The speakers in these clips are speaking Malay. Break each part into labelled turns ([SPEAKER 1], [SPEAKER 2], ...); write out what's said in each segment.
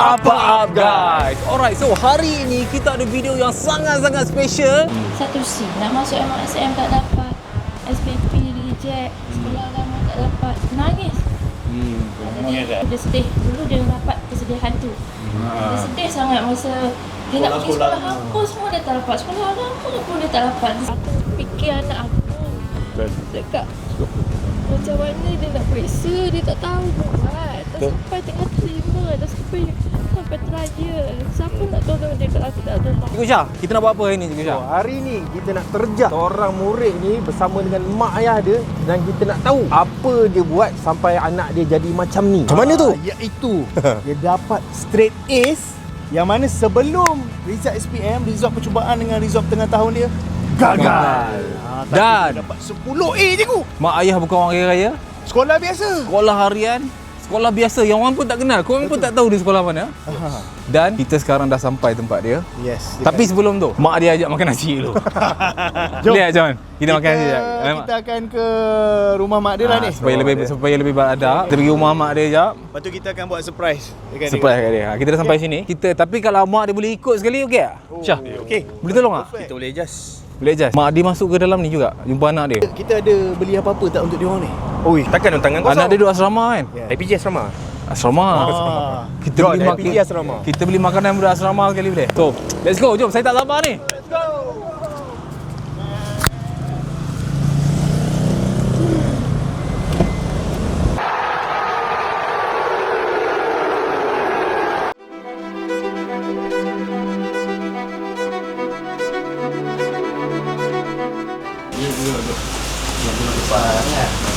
[SPEAKER 1] Apa up guys? Alright, so hari ini kita ada video yang sangat-sangat special.
[SPEAKER 2] Satu C, nak masuk MSM tak dapat, SPP reject, sekolah lama tak dapat, nangis. Dia sedih, dulu dia dapat kesedihan tu. Dia sedih sangat masa dia nak pergi sekolah apa semua dia tak dapat, sekolah apa pun dia tak dapat. Aku fikir anak aku dekat macam mana dia nak periksa, dia tak tahu buat. Dah sampai tengah terima, dah sampai trial. Siapa nak tolong dia kalau aku tak tolong?
[SPEAKER 1] Cikgu Syah, kita nak buat apa hari ni Cikgu Syah?
[SPEAKER 3] Hari ni kita nak terjah seorang murid ni bersama dengan mak ayah dia dan kita nak tahu apa dia buat sampai anak dia jadi macam ni.
[SPEAKER 1] Macam mana tu?
[SPEAKER 3] Iaitu dia dapat straight A's yang mana sebelum result SPM, result percubaan dengan result tengah tahun dia gagal.
[SPEAKER 1] Dan
[SPEAKER 3] dia dapat 10A cikgu.
[SPEAKER 1] mak ayah bukan orang kaya raya,
[SPEAKER 3] Sekolah biasa.
[SPEAKER 1] sekolah harian, sekolah biasa yang orang pun tak kenal. Korang pun tak tahu dia sekolah mana. Dan kita sekarang dah sampai tempat dia.
[SPEAKER 3] Yes.
[SPEAKER 1] Tapi sebelum tu, mak dia ajak makan nasi dulu.
[SPEAKER 3] Jom.
[SPEAKER 1] Boleh tak John? Kita makan nasi sekejap.
[SPEAKER 3] Kita akan ke rumah mak dia lah ni.
[SPEAKER 1] Supaya lebih beradab. Kita pergi rumah mak dia sekejap.
[SPEAKER 3] Lepas tu kita akan buat surprise.
[SPEAKER 1] Surprise kat dia. Kita dah sampai sini. Tapi kalau mak dia boleh ikut sekali, okey tak? Syah,
[SPEAKER 3] Okey.
[SPEAKER 1] boleh tolong tak?
[SPEAKER 3] Kita boleh adjust.
[SPEAKER 1] Boleh adjust. Mak dia masuk ke dalam ni juga, jumpa anak dia.
[SPEAKER 3] Kita ada beli apa-apa tak untuk dia orang ni? Oi, takkan tangan kosong.
[SPEAKER 1] Anak dia duduk asrama kan?
[SPEAKER 3] IPG asrama.
[SPEAKER 1] Asrama. Kita beli
[SPEAKER 3] IPG asrama.
[SPEAKER 1] Kita beli makanan budak asrama sekali boleh? So, let's go. Jom, saya tak sabar ni.
[SPEAKER 3] Let's go.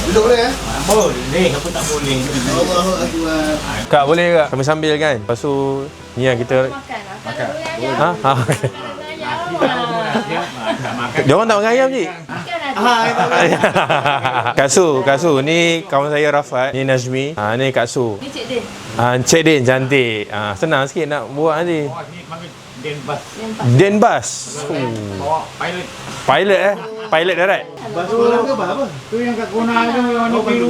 [SPEAKER 3] Duduk boleh ya?
[SPEAKER 4] Boleh, apa tak boleh?
[SPEAKER 3] Allahu Akbar.
[SPEAKER 4] Kak boleh tak? Sambil-sambil kan? Lepas tu ni yang kita
[SPEAKER 2] Makan lah.
[SPEAKER 1] Makan.
[SPEAKER 4] ha? Dia orang tak makan ayam je. Kak Su, ni kawan saya Rafat, ni Najmi, ni Kak Su.
[SPEAKER 2] Ni Cik Din.
[SPEAKER 4] Cik Din cantik. Senang sikit nak buat nanti.
[SPEAKER 2] Denbas.
[SPEAKER 4] Denbas. Pilot Pilot darat.
[SPEAKER 3] Bas sekolah ke bas apa?
[SPEAKER 5] Tu yang kat Kona tu yang warna biru.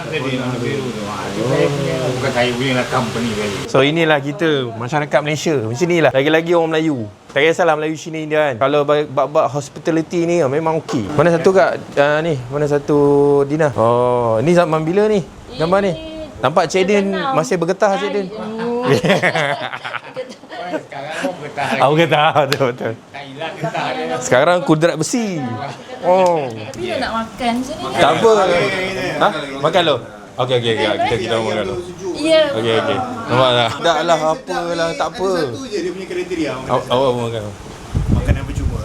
[SPEAKER 5] Tadi warna biru tu. Bukan saya punya lah, company saya.
[SPEAKER 4] So inilah kita, masyarakat Malaysia. Macam ni lah. Lagi-lagi orang Melayu. Tak kisahlah Melayu sini dia kan. Kalau bab hospitality ni memang okey. Mana satu Kak? Ni, mana satu Dina? Oh, ni zaman bila ni? Gambar ni. Nampak Cik Din masih bergetah Cik Din.
[SPEAKER 5] Sekarang pun getah lagi.
[SPEAKER 4] Getah, betul.
[SPEAKER 5] Tak hilang getah dia.
[SPEAKER 4] Sekarang kudrat besi. Oh.
[SPEAKER 2] Tapi dia nak makan macam ni.
[SPEAKER 4] Tak apa. Makan lo. Okey. Kita makan lo.
[SPEAKER 2] Ya.
[SPEAKER 4] Okey. Nampak tak? Tak lah, apalah, tak apa.
[SPEAKER 3] Satu je dia punya kriteria.
[SPEAKER 4] Awak pun makan.
[SPEAKER 3] Makanan percuma.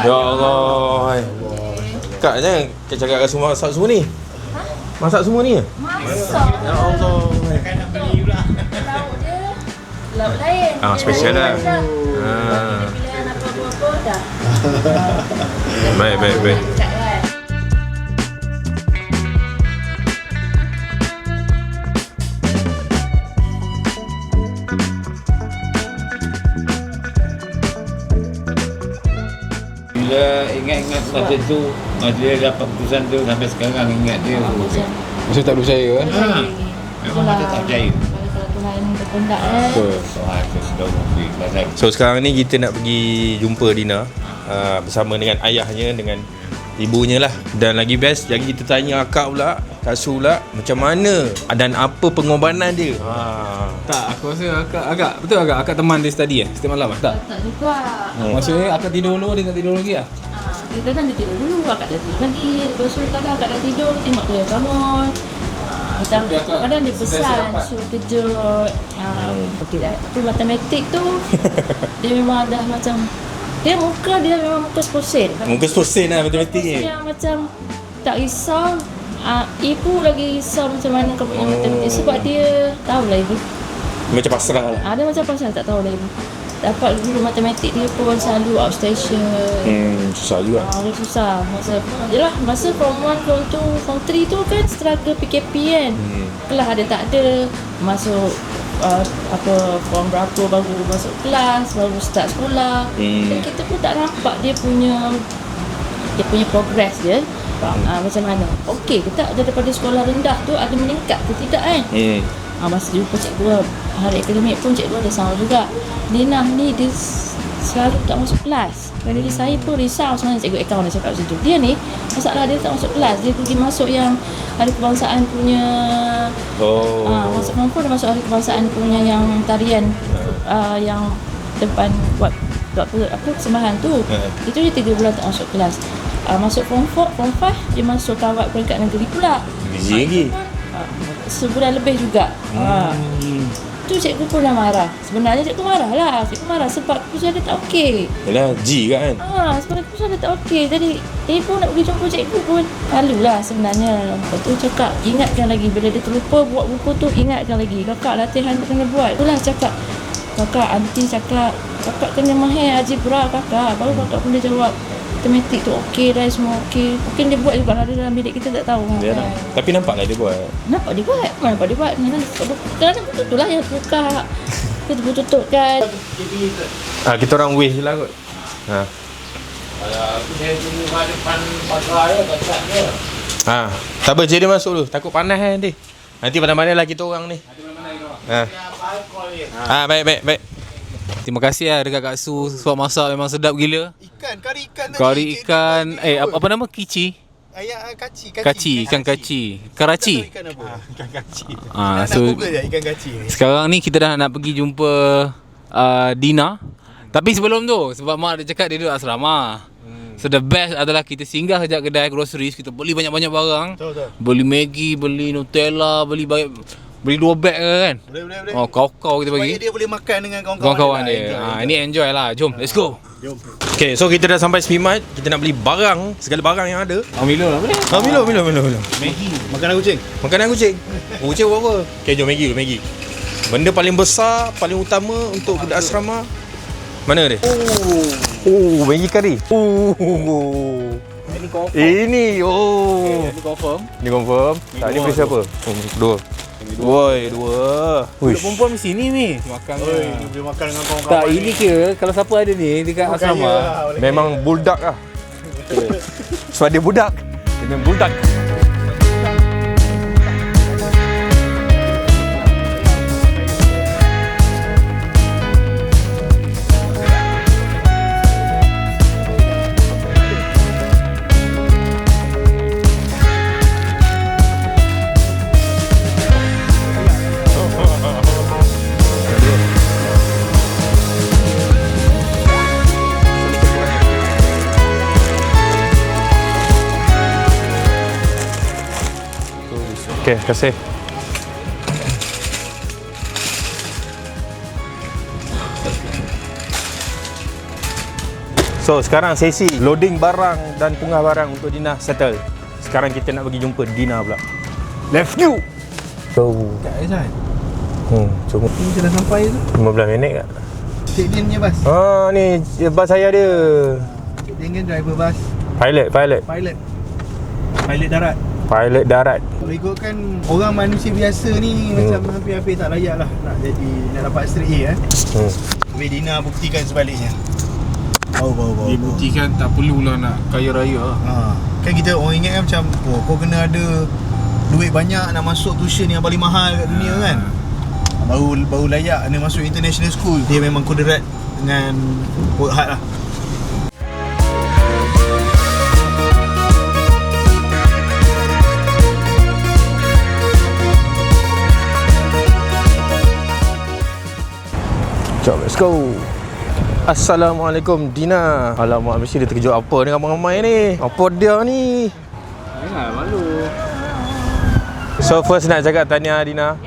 [SPEAKER 4] Ya Allah. Kak, jangan cakap kat semua masak semua ni. Masak semua ni?
[SPEAKER 2] Masak.
[SPEAKER 4] Ya Allah.
[SPEAKER 5] Kan nak beli pula.
[SPEAKER 2] Lauk dia, lauk lain.
[SPEAKER 4] Special lah.
[SPEAKER 2] Dia pilihan apa-apa dah.
[SPEAKER 4] Baik.
[SPEAKER 2] Cak kan.
[SPEAKER 5] Bila ingat-ingat masa tu, masa dia dapat keputusan tu sampai sekarang ingat dia.
[SPEAKER 1] Mesti tak percaya kan?
[SPEAKER 5] Memang kita tak percaya.
[SPEAKER 2] Kalau Tuhan berkendak kan.
[SPEAKER 5] Tuhan tu sudah memberi pasal
[SPEAKER 4] So sekarang ni kita nak pergi jumpa Dina bersama dengan ayahnya, dengan ibunya lah. Dan lagi best, lagi kita tanya akak pula, Kak Su pula, macam mana dan apa pengorbanan dia.
[SPEAKER 1] Tak, aku rasa akak teman dia study setiap malam tak?
[SPEAKER 2] Tak juga.
[SPEAKER 1] Maksudnya akak tidur dulu, dia tak tidur lagi lah?
[SPEAKER 2] Kadang dia tidur dulu, akak dah tidur lagi. Lepas tu kadang akak dah tidur, tengok dia bangun. Kadang dia pesan, suruh kejut. Tu matematik tu, dia memang dah macam, dia memang muka sposen.
[SPEAKER 4] Muka sposen lah matematik ni.
[SPEAKER 2] Yang macam tak risau. Ibu lagi risau macam mana kau punya matematik. Sebab dia tahulah ibu.
[SPEAKER 4] Macam pasrah lah.
[SPEAKER 2] Dia macam pasal tak tahulah ibu. Dapat guru matematik dia pun selalu outstation.
[SPEAKER 4] Susah juga.
[SPEAKER 2] Dia susah. Masa form 1, form 2, form 3 tu kan struggle PKP kan. Kelas ada tak ada. Masuk form berapa baru masuk kelas, baru start sekolah. Dan kita pun tak nampak dia punya progress dia. Macam mana? Okey ke tak daripada sekolah rendah tu ada meningkat ke tidak kan? Masa jumpa cikgu hari akademik pun cikgu ada sama juga. Dina ni dia selalu tak masuk kelas. Jadi saya pun risau sebenarnya cikgu akaun dia cakap macam tu. Dia ni masalah dia tak masuk kelas. Dia pergi masuk yang hari kebangsaan punya. Masuk mampu dia masuk hari kebangsaan punya yang tarian yang depan buat persembahan tu. Itu dia 3 bulan tak masuk kelas. Masuk form 4, form 5 dia masuk kawat peringkat negeri pula.
[SPEAKER 4] Busy lagi.
[SPEAKER 2] Sebulan lebih juga. Tu cikgu pun dah marah. Sebenarnya cikgu marah lah. Cikgu marah sebab keputusan dia tak okey.
[SPEAKER 4] Yalah, G kan?
[SPEAKER 2] Sebab keputusan dia tak okey. Jadi pun nak pergi jumpa cikgu pun malulah sebenarnya. Lepas tu cakap ingatkan lagi bila dia terlupa buat buku tu, ingatkan lagi. Kakak latihan tu kena buat. Itulah cakap. Kakak, aunty cakap kakak kena mahir algebra kakak. Baru kakak boleh jawab. Matematik tu okey dah, semua okey. Mungkin dia buat juga lah dalam bilik kita tak tahu.
[SPEAKER 4] Yalah. Tapi nampaklah dia buat.
[SPEAKER 2] Nampak dia buat. Mana nampak dia buat. Kadang-kadang buku tu lah yang buka. Kita buku tutup kan.
[SPEAKER 4] Kita orang waste je lah kot.
[SPEAKER 5] Aku saya tunggu depan pagar ya, kat dia.
[SPEAKER 4] Tak apa, je dia masuk dulu. Takut panas kan nanti. Nanti pandai-pandai lah kita orang ni. Baik.
[SPEAKER 1] Terima kasih lah dekat Kak Su sebab masak memang sedap gila.
[SPEAKER 3] Kari ikan tadi.
[SPEAKER 1] Kari ikan, apa nama? Kici?
[SPEAKER 3] Kaci.
[SPEAKER 1] Ikan kaci. Karaci.
[SPEAKER 3] Ikan apa? Ikan kaci.
[SPEAKER 1] So
[SPEAKER 3] Google je ikan kaci ni.
[SPEAKER 1] sekarang ni kita dah nak pergi jumpa Dina. Tapi sebelum tu, sebab mak dia cakap dia duduk asrama. So the best adalah kita singgah sekejap kedai groceries, kita beli banyak-banyak barang.
[SPEAKER 3] Betul.
[SPEAKER 1] Beli Maggi, beli Nutella, beli 2 beg ke kan?
[SPEAKER 3] Boleh.
[SPEAKER 1] Kau kita
[SPEAKER 3] Supaya
[SPEAKER 1] bagi.
[SPEAKER 3] dia boleh makan dengan
[SPEAKER 1] Kawan-kawan dia. Ini enjoy lah. Jom, let's go.
[SPEAKER 3] Jom.
[SPEAKER 4] Okay, so kita dah sampai Smart. Kita nak beli barang, segala barang yang ada.
[SPEAKER 1] Milo lah boleh.
[SPEAKER 4] Milo.
[SPEAKER 3] Maggi. Makanan kucing.
[SPEAKER 4] Makanan kucing. Kucing buat apa? Okay, jom Maggi. Benda paling besar, paling utama untuk budak asrama. Mana dia? Maggi kari.
[SPEAKER 1] Ini confirm.
[SPEAKER 4] Ini
[SPEAKER 1] Ini confirm.
[SPEAKER 4] Ni confirm. Tak, ni beli siapa? Dua. Woi, dua.
[SPEAKER 1] Budak perempuan mesti ni makan.
[SPEAKER 3] Dia boleh makan dengan kawan-kawan.
[SPEAKER 1] Tak, ini kira kalau siapa ada ni dekat asrama.
[SPEAKER 4] Memang budak lah. Sebab dia budak. Dia memang budak. Okay, terima kasih. So, sekarang sesi loading barang dan punggah barang untuk Dina settle. Sekarang kita nak pergi jumpa Dina pula. Let's go!
[SPEAKER 3] Tak Aizan.
[SPEAKER 4] Cuma
[SPEAKER 3] Kita dah sampai tu.
[SPEAKER 4] 15 minit kat.
[SPEAKER 3] Cik Din punya bas.
[SPEAKER 4] Ni bas saya dia.
[SPEAKER 3] Cik Din kan driver bas. Pilot darat. Kalau ikutkan orang manusia biasa ni macam hampir-hampir tak layak lah nak dapat straight A Tapi Dina buktikan sebaliknya. Bau.
[SPEAKER 1] Dia buktikan tak perlulah nak kaya raya.
[SPEAKER 3] Kan kita orang ingat kan macam kau kena ada duit banyak nak masuk tuition yang paling mahal kat dunia kan. Baru layak nak masuk international school. Dia memang kuderat dengan work hard lah.
[SPEAKER 4] Jom, let's go. Assalamualaikum Dina. Alamak, mesti dia terkejut apa ni ramai-ramai ni. Apa dia ni?
[SPEAKER 1] Jangan malu.
[SPEAKER 4] So first nak cakap tahniah Dina.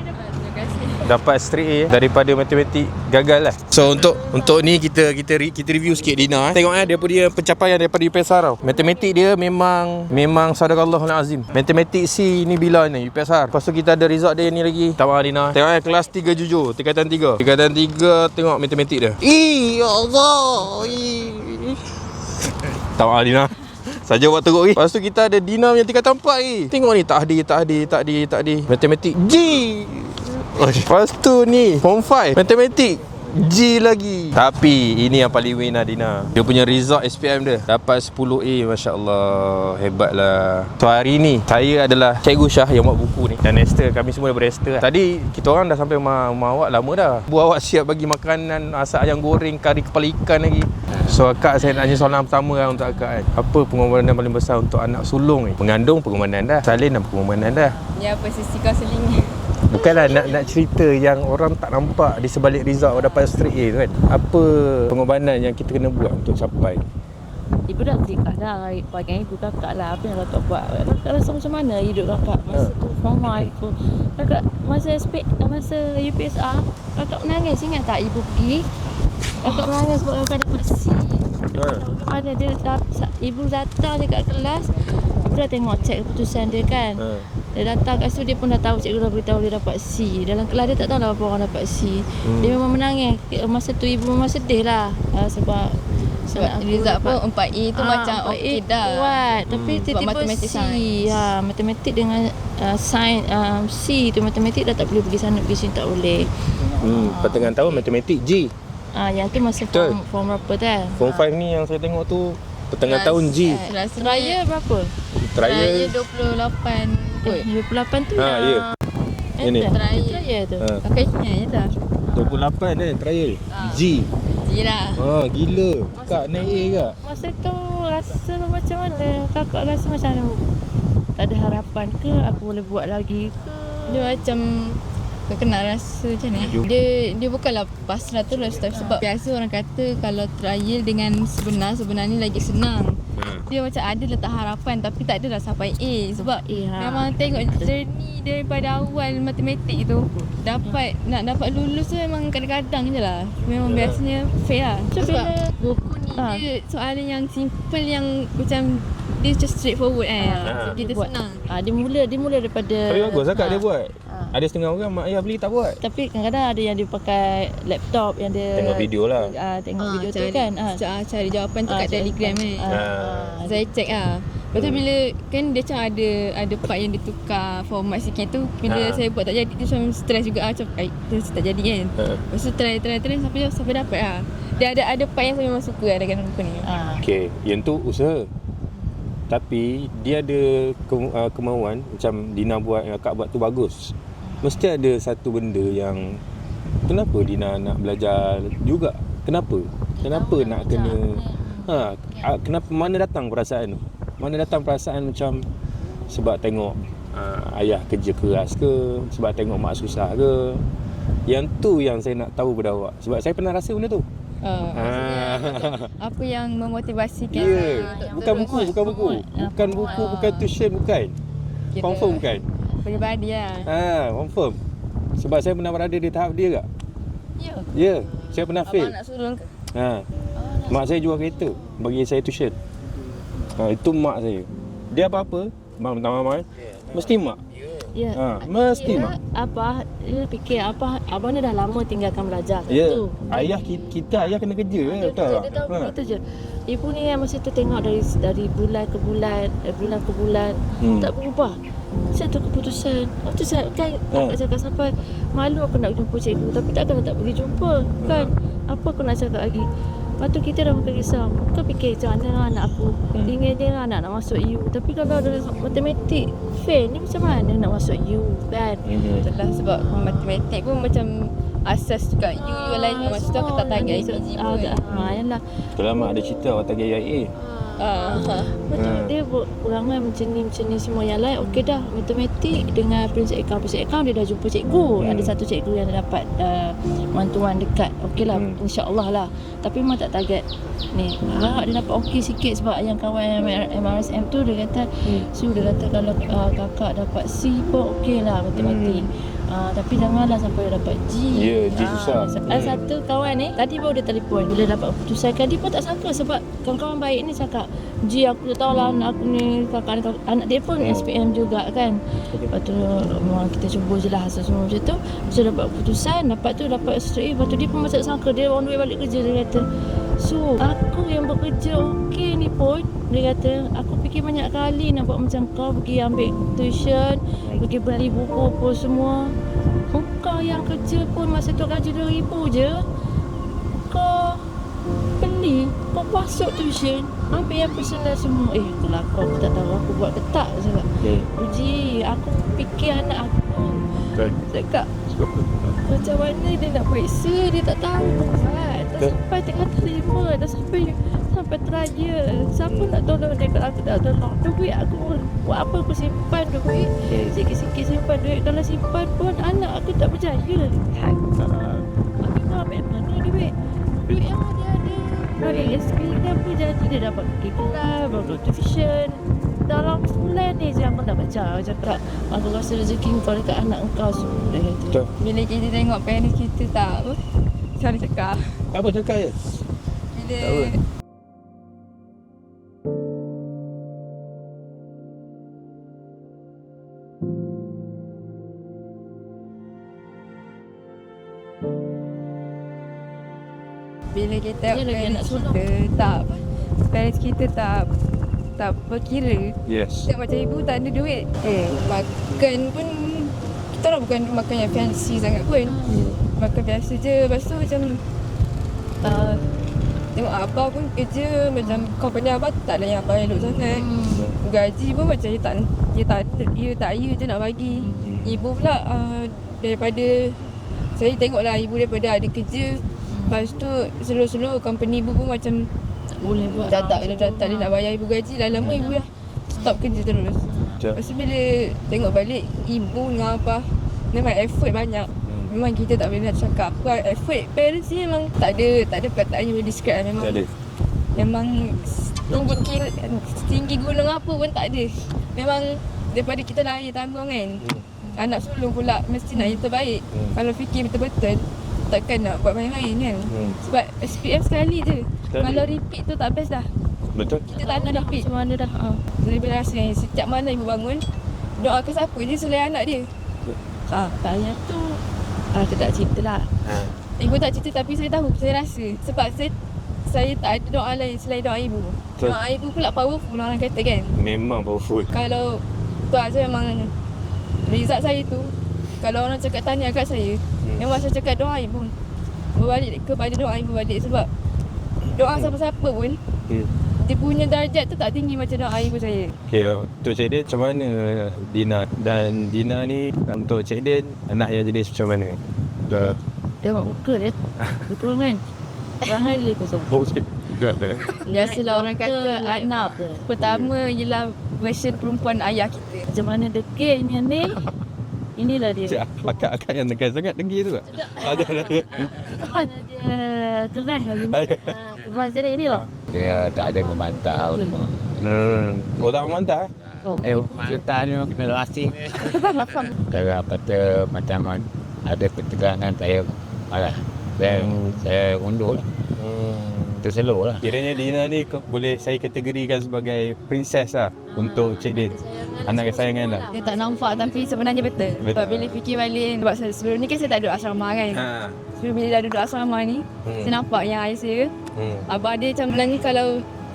[SPEAKER 4] Dapat straight A daripada matematik gagal lah. So untuk ni kita review sikit Dina. Tengok dia punya pencapaian daripada UPSR tau. Matematik dia memang sadaqallahul azim. Matematik C ni bila ni UPSR. Lepas tu kita ada result dia ni lagi. Tak maaf Dina. Tengok kelas 3 jujur, tingkatan 3. Tingkatan 3 tengok matematik dia. Ya Allah. Tak maaf Dina. Saja buat teruk ni. Lepas tu kita ada Dina punya tingkatan 4 ni. Tengok ni tak ada. Matematik G. Lepas tu ni form 5 matematik G lagi. Tapi ini yang paling win lah Dina. Dia punya result SPM dia dapat 10A. Masya Allah, hebatlah. So hari ni saya adalah Cikgu Syah yang buat buku ni, dan Esther, kami semua daripada Esther. Tadi kita orang dah sampai rumah awak lama dah. Awak siap bagi makanan, masak ayam goreng, kari kepala ikan lagi. So akak, saya nak tanya soalan pertama lah untuk akak kan. Apa pengorbanan paling besar untuk anak sulung ni? Mengandung pengorbanan dah, salin dah pengorbanan dah.
[SPEAKER 6] Ya, apa sisi kaunseling.
[SPEAKER 4] Bukanlah nak cerita yang orang tak nampak di sebalik result dapat straight A tu kan. Apa pengorbanan yang kita kena buat untuk capai?
[SPEAKER 2] Ibu dah cerita dah, bagian ibu kakak lah. Apa yang kakak buat? Kakak rasa macam mana hidup kakak masa tu formal itu? Kakak masa UPSR, kakak menangis, ingat tak ibu pergi? Kakak menangis sebab kakak dapat C. Mana dia ibu datang dekat kelas, ibu dah tengok cek keputusan dia kan. Dia datang kat situ, dia pun dah tahu, cikgu dah beritahu dia dapat C. Dalam kelas dia tak tahu lah berapa orang dapat C. Dia memang menangis. Masa tu ibu memang sedih lah, sebab
[SPEAKER 6] result apa 4A tu macam okey dah.
[SPEAKER 2] Kuat, tapi tiba-tiba C. Matematik dengan sains C tu, matematik dah tak boleh pergi sana pergi sini, tak boleh.
[SPEAKER 4] Pertengahan tahun matematik G.
[SPEAKER 2] Yang tu masa form berapa kan?
[SPEAKER 4] Form 5 ni yang saya tengok tu pertengahan tahun G.
[SPEAKER 2] Raya berapa?
[SPEAKER 6] Raya 28 kot.
[SPEAKER 2] 28 tu
[SPEAKER 4] ya. Ini
[SPEAKER 2] Raya tu.
[SPEAKER 6] Kakak ingat je tak?
[SPEAKER 4] 28 trial G.
[SPEAKER 6] G lah.
[SPEAKER 4] Gila. Kak naik A kak?
[SPEAKER 2] Masa tu rasa macam mana? Kakak rasa macam mana? Tak ada harapan ke? Aku boleh buat lagi ke?
[SPEAKER 6] Dia macam kau kena rasa macam ni. Dia bukanlah pasrah terus, sebab biasa orang kata kalau trial dengan sebenar ni lagi senang. Dia macam ada letak harapan tapi tak ada dah sampai A. Sebab memang tengok journey daripada awal matematik tu, nak dapat lulus tu memang kadang-kadang je lah. Memang biasanya fail lah. Sebab buku ni dia soalan yang simple, yang macam dia just straightforward kita senang.
[SPEAKER 2] Dia mula daripada
[SPEAKER 4] Tapi bagus lah kak dia buat. Ada setengah orang mak ayah beli tak buat.
[SPEAKER 2] Tapi kadang-kadang ada yang dia pakai laptop, yang dia
[SPEAKER 4] tengok video lah.
[SPEAKER 2] Tengok video tu kan.
[SPEAKER 6] Cari jawapan tu kat Telegram kan. Saya check lah. Lepas tu bila kan dia macam ada part yang dia tukar format sikit tu, bila saya buat tak jadi tu macam stress juga macam tu tak jadi kan. Lepas tu try sampai dapat lah. Dia ada part yang saya memang suka lah dengan buku ni.
[SPEAKER 4] Okay, yang tu usaha. Tapi dia ada kemauan macam Dina buat, yang akak buat tu bagus. Mesti ada satu benda yang kenapa Dina nak belajar juga? Kenapa nak kena kenapa, mana datang perasaan tu? Mana datang perasaan macam sebab tengok ayah kerja keras ke, sebab tengok mak susah ke? Yang tu yang saya nak tahu pada awak. Sebab saya pernah rasa benda tu.
[SPEAKER 6] Apa yang memotivasikan?
[SPEAKER 4] Bukan buku, bukan tuition, bukan. Confirm bukan.
[SPEAKER 6] Peribadi lah.
[SPEAKER 4] Confirm. Sebab saya pernah berada di tahap dia tak? Ya. Saya pernah fail.
[SPEAKER 6] Abang nak suruh ke?
[SPEAKER 4] Mak saya jual kereta bagi saya tuition. Itu mak saya. Dia apa-apa, mak mesti mak.
[SPEAKER 2] Ya.
[SPEAKER 4] Mesti mak.
[SPEAKER 2] Dia fikir abang ni dah lama tinggalkan belajar.
[SPEAKER 4] Ya. Ayah kita ayah kena kerja, betul tak?
[SPEAKER 2] Dia tahu itu je. Ibu ni yang masa tu tengok dari bulan ke bulan, tak berubah. Satu keputusan. Lepas tu saya kan nak cakap sampai malu aku nak jumpa cikgu, tapi takkan tak pergi jumpa kan. Apa aku nak cakap lagi? Lepas tu kita dah makan risau. Kau fikir macam mana anak aku? Ingin dia anak nak masuk U, tapi kalau ada matematik fail ni macam mana nak masuk U kan?
[SPEAKER 6] Itulah sebab matematik pun macam asas juga. U lain masa tu aku tak target IPG pun.
[SPEAKER 2] Yalah.
[SPEAKER 4] Kalau mak ada cerita awak target IA.
[SPEAKER 2] Betul. Dia perangai macam ni semua yang lain okey dah. Matematik dengan prinsip account dia dah jumpa cikgu. Ada satu cikgu yang dapat mantuan dekat. Okeylah, insya-Allah lah. Tapi memang tak target ni. Dia dapat okey sikit sebab yang kawan MRSM tu dia kata kalau kakak dapat C pun okeylah matematik. Tapi janganlah sampai dapat G.
[SPEAKER 4] Ya, G susah.
[SPEAKER 2] Ada satu kawan ni tadi baru dia telefon, bila dapat keputusan kan, dia pun tak sangka sebab kawan-kawan baik ni cakap G aku tak tahulah anak aku ni, anak dia pun SPM juga kan. Lepas tu kita cuba je lah hasil semua macam tu. So dapat keputusan, dapat straight. Lepas tu dia pun macam sangka dia on the way balik kerja. Dia kata, so aku yang bekerja okey ni pun, dia kata aku fikir banyak kali nak buat macam kau, pergi ambil tuition, pergi beli buku apa semua. Kau yang kerja pun masa tu gaji 2,000 je. kau beli, kau masuk tuition, ambil yang personal semua. Itulah aku tak tahu aku buat ke tak. Cakap, Uji, aku fikir anak aku. Cakap, macam mana dia nak periksa, dia tak tahu. Tak sampai tengah terima, tak sampai trial. Siapa nak tolong dia kalau aku tak tolong? Duit aku buat apa, aku simpan duit. Sikit-sikit simpan duit. Kalau simpan pun anak aku tak berjaya. Aku mau ambil mana duit? Duit yang ada. Duit SP ni apa janji dia dapat pergi kelas, baru tuition. Dalam sebulan ni je aku dah baca. Cakap, aku rasa rezeki kau dekat anak kau semua. Dia kata.
[SPEAKER 6] Bila kita tengok parents kita tak apa, macam mana cakap?
[SPEAKER 4] Apa cakap je?
[SPEAKER 6] Bila bila kita
[SPEAKER 2] Dia lagi
[SPEAKER 6] parents
[SPEAKER 2] anak sulung.
[SPEAKER 6] kita tak parents kita tak berkira.
[SPEAKER 4] Yes.
[SPEAKER 6] Tak macam ibu tak ada duit. Makan pun kita orang bukan makan yang fancy sangat pun. Makan biasa je. Lepas tu macam tengok abang pun kerja macam company abang tak ada yang abang elok sangat. Gaji pun macam dia tak je nak bagi. Ibu pula daripada saya tengoklah ibu daripada ada kerja. Lepas tu slow-slow company ibu pun macam
[SPEAKER 2] Tak boleh buat.
[SPEAKER 6] tak dia nak bayar ibu gaji. Dah lama ibu dah stop kerja terus. Lepas tu bila tengok balik ibu dengan abah memang effort banyak. Memang kita tak boleh nak cakap apa. Effort parents ni memang tak ada perkataan yang boleh describe. Memang
[SPEAKER 4] Tak ada.
[SPEAKER 6] memang tinggi gunung apa pun tak ada. Memang daripada kita lahir tanggung kan. Anak sulung pula mesti nak yang terbaik. Kalau fikir betul-betul takkan nak buat main-main kan. Sebab SPM sekali je. Kalau repeat tu tak best dah.
[SPEAKER 4] Betul.
[SPEAKER 6] Kita tak nak repeat.
[SPEAKER 2] Macam mana dah.
[SPEAKER 6] Jadi bila rasa yang setiap mana ibu bangun, doa ke siapa je selain anak dia.
[SPEAKER 2] Saya tu saya tak cerita lah.
[SPEAKER 6] Ibu tak cerita tapi saya tahu, saya rasa. Sebab saya tak ada doa lain selain doa ibu.
[SPEAKER 4] Betul.
[SPEAKER 6] Doa ibu pula powerful orang kata kan.
[SPEAKER 4] Memang powerful.
[SPEAKER 6] Kalau doa saya memang result saya tu, kalau orang cakap tanya kat saya, memang saya cakap doa ibu. Berbalik kepada doa ibu balik sebab doa siapa-siapa pun dia punya darjat tu tak tinggi macam doa ibu saya.
[SPEAKER 4] Okay, untuk Cik Din macam mana Dina? Dan Dina ni untuk Cik Din anak yang jenis macam mana?
[SPEAKER 2] Tengok muka dia. Betul kan? Bahaya dia kosong.
[SPEAKER 6] Biasalah orang kata anak pertama ialah version perempuan ayah kita.
[SPEAKER 2] Macam mana degil ni. Inilah dia.
[SPEAKER 4] Akak yang tegas sangat dengki tu tak? Ada.
[SPEAKER 2] Mana dia keras lagi. Keras dia ni lah.
[SPEAKER 5] Dia tak ada membantah.
[SPEAKER 4] Oh tak mantap
[SPEAKER 5] Kita ni kena lasing. Cara kata macam ada ketegangan saya malah. Saya undur lah. Terselok lah.
[SPEAKER 4] Kiranya Dina ni boleh saya kategorikan sebagai princess lah untuk Cik Din. Anak kesayangan lah.
[SPEAKER 6] Dia tak nampak tapi sebenarnya betul. Sebab bila fikir balik, sebab sebelum ni kan saya tak duduk asrama kan. Sebelum bila dah duduk asrama ni, saya nampak yang ayah saya, abah dia macam bilang kalau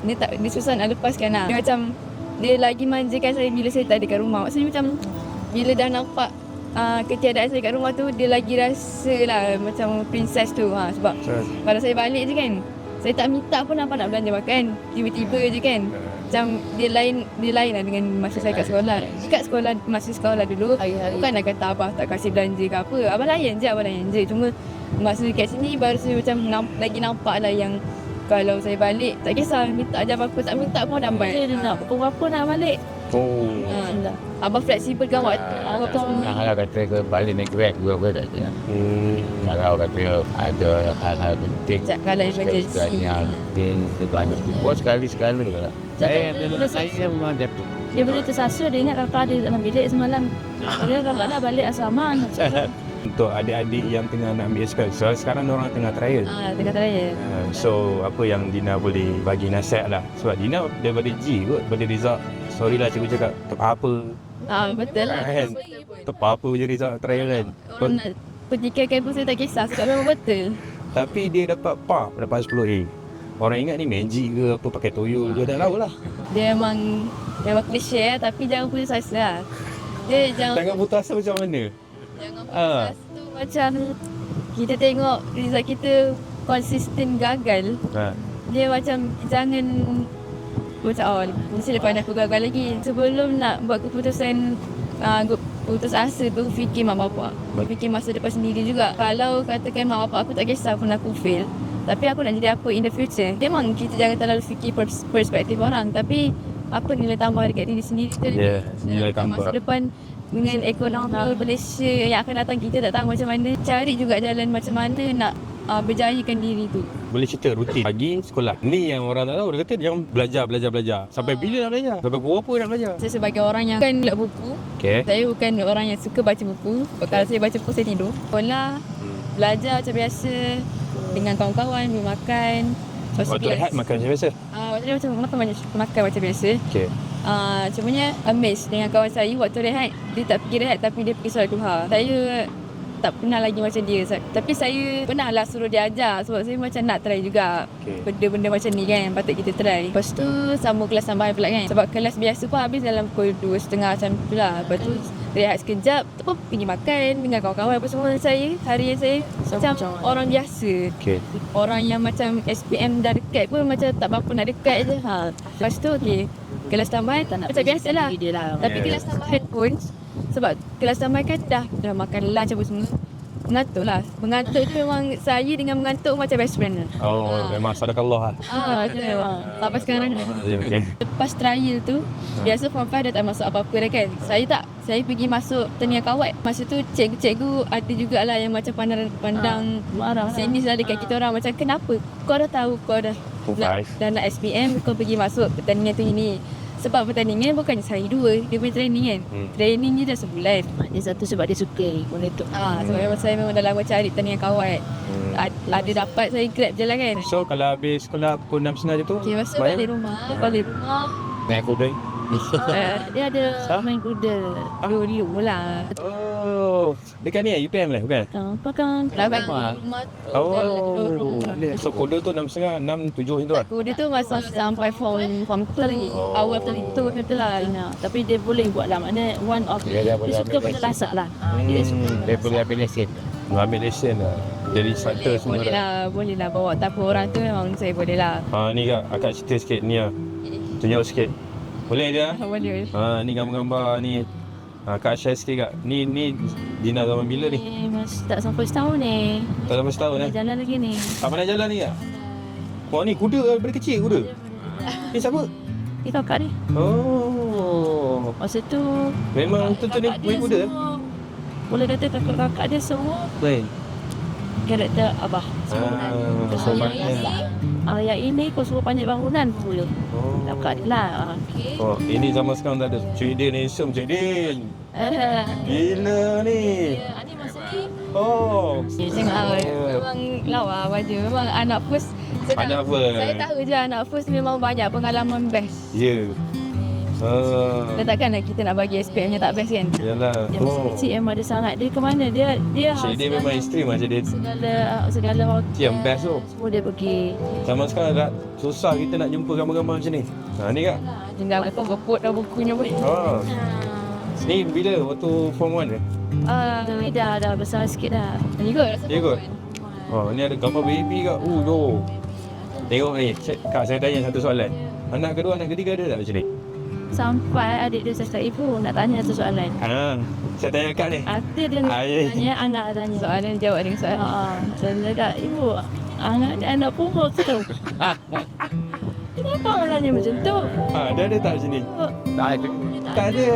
[SPEAKER 6] dia susah nak lepaskan lah. Dia macam, dia lagi manjakan saya bila saya tak ada kat rumah. Maksudnya macam, bila dah nampak ketiadaan saya kat rumah tu, dia lagi rasa lah macam princess tu. Sebab kalau saya balik je kan, saya tak minta pun apa nak belanja makan. Tiba-tiba je kan. Macam dia lain lah dengan masa saya kat sekolah. Kat sekolah, masa sekolah dulu, bukan nak kata abah tak kasih belanja ke apa. Abah layan je. Cuma masa kat sini baru saya macam lagi nampak lah yang kalau saya balik, tak kisah minta je apa-apa, tak minta pun dah bayar.
[SPEAKER 2] Dia nak pukul berapa nak balik.
[SPEAKER 6] Abah fleksibel kan waktu.
[SPEAKER 5] Kalau kata ke balik naik Grab gue tak ada. Kalau kata ada hal-hal penting,
[SPEAKER 6] Kalau emergency.
[SPEAKER 5] sekalian banyak buat sekali-sekala lah. Saya memang dapat.
[SPEAKER 2] Dia boleh tersasar, dia ingat kakak dia dalam bilik semalam. Dia kakak dah balik asrama.
[SPEAKER 4] Untuk adik-adik yang tengah nak ambil SPM, so sekarang orang tengah trial.
[SPEAKER 6] Tengah tanya.
[SPEAKER 4] So apa yang Dina boleh bagi nasihat lah. Sebab Dina daripada G kot, daripada result. Sorry lah cikgu cakap, tak apa.
[SPEAKER 6] Betul lah.
[SPEAKER 4] Kan? Tak apa je result trial kan.
[SPEAKER 6] Orang nak pertikaikan pun saya tak kisah sebab memang betul.
[SPEAKER 4] Tapi dia dapat dapat 10A. Orang ingat ni magic ke apa, pakai toyol je, dah tahu lah.
[SPEAKER 6] Dia memang klise tapi jangan putus asa lah. Dia
[SPEAKER 4] Tangan putus asa macam mana?
[SPEAKER 6] Jangan putus asa tu macam kita tengok result kita konsisten gagal, dia macam jangan macam mesti lepas aku gagal lagi. Sebelum nak buat keputusan putus asa tu, fikir mak bapak, fikir masa depan sendiri juga. Kalau katakan mak bapak aku tak kisah pun aku fail, tapi aku nak jadi apa in the future. Memang kita jangan terlalu fikir perspektif orang, tapi apa nilai tambah dekat diri sendiri tu.
[SPEAKER 4] Nilai tambah.
[SPEAKER 6] Masa depan dengan ekonomi Malaysia yang akan datang, kita tak tahu macam mana. Cari juga jalan macam mana nak berjayakan diri tu.
[SPEAKER 4] Boleh cerita rutin pagi sekolah. Ni yang orang tak tahu, dia kata jangan belajar. Sampai bila nak belajar? Sampai pukul berapa nak belajar?
[SPEAKER 6] Saya sebagai orang yang bukan nak buku, saya bukan orang yang suka baca buku. Kalau saya baca buku, saya tidur. Sekolah, belajar macam biasa, dengan kawan-kawan, makan.
[SPEAKER 4] Waktu rehat makan macam biasa?
[SPEAKER 6] Makan macam biasa. Cumanya amazed dengan kawan saya, waktu rehat, dia tak pergi rehat tapi dia pergi solat duha. Saya tak pernah lagi macam dia. Tapi saya pernah lah suruh dia ajar, sebab saya macam nak try juga benda-benda macam ni kan, patut kita try. Lepas tu sambung kelas tambahan pula kan, sebab kelas biasa pun habis dalam pukul 2.30 macam tu lah. Lepas tu rehat sekejap, tu pun pergi makan dengan kawan-kawan apa semua. Harian saya macam orang biasa. Orang yang macam SPM dah dekat pun macam tak berapa nak dekat je. Lepas tu kelas tambahan macam biasa lah. Tapi kelas tambahan pun, sebab kelas tambahan kan dah makan lunch apa semua, mengantuk lah. Mengantuk tu memang saya dengan mengantuk macam best friend lah.
[SPEAKER 4] Memang sadakallah lah.
[SPEAKER 6] Sampai sekarang. Lepas trial tu, biasa form 5 dah tak masuk apa-apa dah kan. Saya pergi masuk Tania Kawat. Masa tu cikgu ada jugalah yang macam pandang marah sinis lah dekat kita orang. Macam kenapa kau dah tahu kau dah nak SPM, kau pergi masuk pertandingan tu ini. Sebab pertandingan bukan sehari dua, dia punya training kan. Training je dah sebulan. Dia satu sebab dia suka benda tu. Sebab saya memang dah lama cari pertandingan Kawat. Ada dapat saya grab je lah kan.
[SPEAKER 4] So kalau habis sekolah pukul 6.30 je tu,
[SPEAKER 6] Masa balik rumah,
[SPEAKER 5] Naik kuda.
[SPEAKER 6] dia ada main kuda. Dulu lah.
[SPEAKER 4] Dekat ni UPM lah bukan?
[SPEAKER 6] Apa kan? Labat rumah.
[SPEAKER 4] So kuda tu 6.30, 6, 7 macam tu lah?
[SPEAKER 6] Kuda tu masa sampai form 2 lagi. Awal tu macam lah. Tapi dia boleh buat lah. Maknanya one of dia suka benda lasak lah. Dia suka.
[SPEAKER 5] Dia boleh ambil lesen.
[SPEAKER 4] Ambil lesen lah. Jadi instructor semua
[SPEAKER 6] Boleh lah bawa tapu orang tu, memang saya boleh lah.
[SPEAKER 4] Ni kak, akak cerita sikit ni lah. Tunjuk sikit. Boleh dia?
[SPEAKER 6] Boleh.
[SPEAKER 4] Ni gambar-gambar ni. Kak share sikit kak. Ni Dina zaman bila ni?
[SPEAKER 6] Tak sampai setahun ni.
[SPEAKER 4] Tak sampai setahun
[SPEAKER 6] Jalan lagi ni.
[SPEAKER 4] Tak pernah jalan ni kak? Wah ni kuda daripada kecil kuda? Ni siapa?
[SPEAKER 6] Ni kakak ni. Masa tu
[SPEAKER 4] Memang tu ni main kuda?
[SPEAKER 6] Boleh kata kakak dia semua karakter abah. Yang ini kau suruh panjat bangunan pun boleh. Kakak dia lah.
[SPEAKER 4] Ini zaman sekarang tak ada. Cik Din handsome, Cik Din. Gila ni.
[SPEAKER 6] Ni masa ni. Memang lawa baju. Memang anak first.
[SPEAKER 4] Anak first.
[SPEAKER 6] Saya tahu je anak first memang banyak pengalaman best.
[SPEAKER 4] Ya.
[SPEAKER 6] Dah takkanlah kita nak bagi SPM-nya tak best kan?
[SPEAKER 4] Yalah.
[SPEAKER 6] Dia masa kecil memang ada sangat. Dia ke mana? Dia
[SPEAKER 4] Cik Din memang ekstrim lah Cik Din.
[SPEAKER 6] Segala hoki
[SPEAKER 4] Yang best tu.
[SPEAKER 6] semua dia pergi.
[SPEAKER 4] Zaman sekarang tak susah kita nak jumpa gambar-gambar macam ni. Ni kak.
[SPEAKER 6] Tinggal apa report dah bukunya pun.
[SPEAKER 4] Ni bila waktu form 1 ke?
[SPEAKER 6] Ni dah besar sikit dah. Ni kot rasa.
[SPEAKER 4] Ya kot? Ni ada gambar baby kak. Tengok ni. Kak saya tanya satu soalan. Anak kedua, anak ketiga ada tak macam ni?
[SPEAKER 6] Sampai adik dia cakap ibu nak tanya satu soalan.
[SPEAKER 4] Saya tanya kak ni.
[SPEAKER 6] Ada dia tanya, anak tanya soalan, jawab dengan soalan. Saya cakap, ibu, anak pungut tu. Kenapa orang tanya macam tu?
[SPEAKER 4] Dia ada tak macam ni? Tak ada.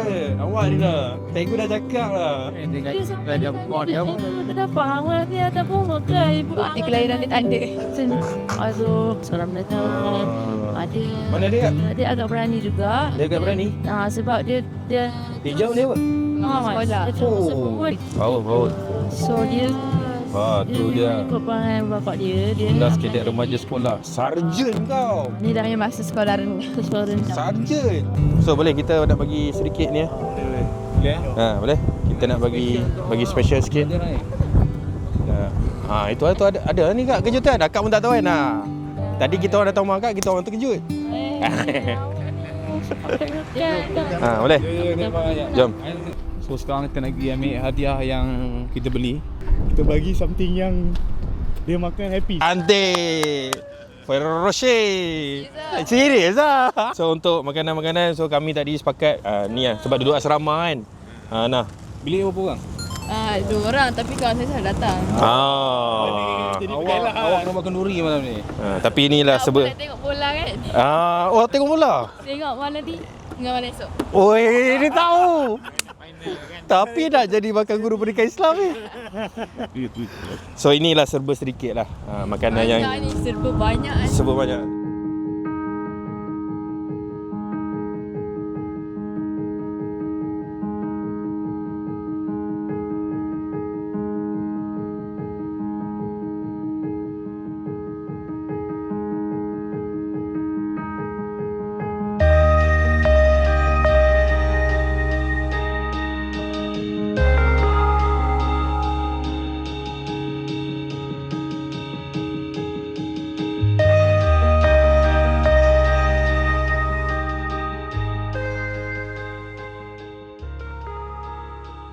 [SPEAKER 4] Awak ni lah. Cikgu dah cakap lah.
[SPEAKER 5] Dia buat dia.
[SPEAKER 6] Tak faham lah, dia ada pungut ke ibu. Di kelahiran dia tak ada. Aduh, seram dah tahu. Ada.
[SPEAKER 4] Mana dia kak?
[SPEAKER 6] Dia agak berani juga.
[SPEAKER 4] Dia agak berani?
[SPEAKER 6] Sebab dia
[SPEAKER 4] Hijau ni apa?
[SPEAKER 6] sekolah.
[SPEAKER 4] Baut.
[SPEAKER 6] So dia
[SPEAKER 4] tu dia.
[SPEAKER 6] ikut perangai bapak dia.
[SPEAKER 4] Last cadet remaja sekolah. Sarjan kau.
[SPEAKER 6] Ni dah punya masa sekolah rendah.
[SPEAKER 4] Sarjan. So boleh kita nak bagi sedikit ni ya? Boleh. Boleh. Kita nak bagi special sikit. Itu ada ni kak kejutan. Akak pun tak tahu kan. Tadi kita orang datang rumah kak, kita orang terkejut. Boleh. Jom.
[SPEAKER 1] So sekarang kita nak pergi ambil hadiah yang kita beli. Kita bagi something yang
[SPEAKER 3] Dia makan happy.
[SPEAKER 4] Cantik. Ferrero Rocher. Serius lah. So untuk makanan-makanan, so kami tadi sepakat ni lah, sebab duduk asrama kan. Nah.
[SPEAKER 1] Bilik berapa orang?
[SPEAKER 6] 2 orang tapi kawan saya salah datang.
[SPEAKER 1] Awak kena makan duri malam ni.
[SPEAKER 4] Tapi inilah
[SPEAKER 6] Tak
[SPEAKER 4] sebab
[SPEAKER 6] boleh tengok bola kan.
[SPEAKER 4] oh tengok bola.
[SPEAKER 6] Tengok mana nanti dengan mana esok.
[SPEAKER 4] Oi, dia tahu. Tapi dah jadi makan guru pendidikan Islam ni. So inilah serba sedikit lah makanan yang
[SPEAKER 6] Banyak ni serba banyak kan.
[SPEAKER 4] serba banyak.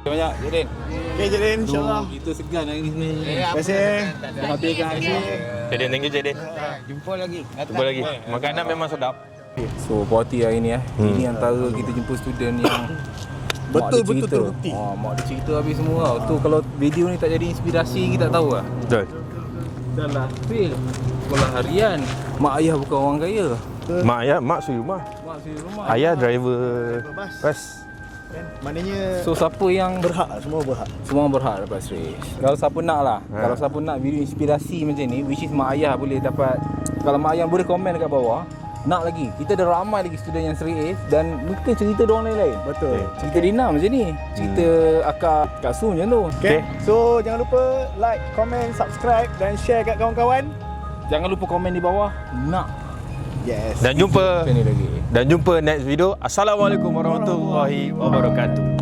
[SPEAKER 1] Banyak, Jadin.
[SPEAKER 3] Okay, Jadin, insyaAllah.
[SPEAKER 1] Kita segan hari ni.
[SPEAKER 3] Terima kasih.
[SPEAKER 1] Habiskan hari ni.
[SPEAKER 4] Jadin, thank you Jadin.
[SPEAKER 1] Jumpa lagi.
[SPEAKER 4] Jumpa lagi. Makanan memang sedap.
[SPEAKER 1] So, party hari ni ini antara kita jumpa student yang
[SPEAKER 3] Betul,
[SPEAKER 1] mak dia cerita.
[SPEAKER 3] terbukti.
[SPEAKER 1] Mak dia cerita habis semua. Tu kalau video ni tak jadi inspirasi, kita tak tahu lah.
[SPEAKER 4] Betul.
[SPEAKER 1] Dah lah, Phil. Sekolah harian. Mak ayah bukan orang kaya.
[SPEAKER 4] Mak suri rumah.
[SPEAKER 1] Mak sendiri rumah.
[SPEAKER 4] Ayah driver
[SPEAKER 3] Bas.
[SPEAKER 4] bas.
[SPEAKER 3] Kan? Maknanya
[SPEAKER 1] So, siapa yang
[SPEAKER 3] berhak, semua berhak.
[SPEAKER 1] semua orang berhak dapat race. Kalau siapa nak lah. Kalau siapa nak video inspirasi macam ni, which is mak ayah boleh dapat. Kalau mak ayah boleh komen dekat bawah. Nak lagi. Kita ada ramai lagi student yang straight A dan mungkin cerita diorang lain-lain.
[SPEAKER 3] Betul.
[SPEAKER 1] Cerita Dina macam ni. Cerita akak Kak Su macam tu.
[SPEAKER 3] Okay. So jangan lupa like, comment, subscribe dan share kat kawan-kawan.
[SPEAKER 1] Jangan lupa komen di bawah. Nak.
[SPEAKER 3] Yes.
[SPEAKER 4] Dan jumpa
[SPEAKER 1] Macam ni lagi.
[SPEAKER 4] next video. Assalamualaikum warahmatullahi wabarakatuh.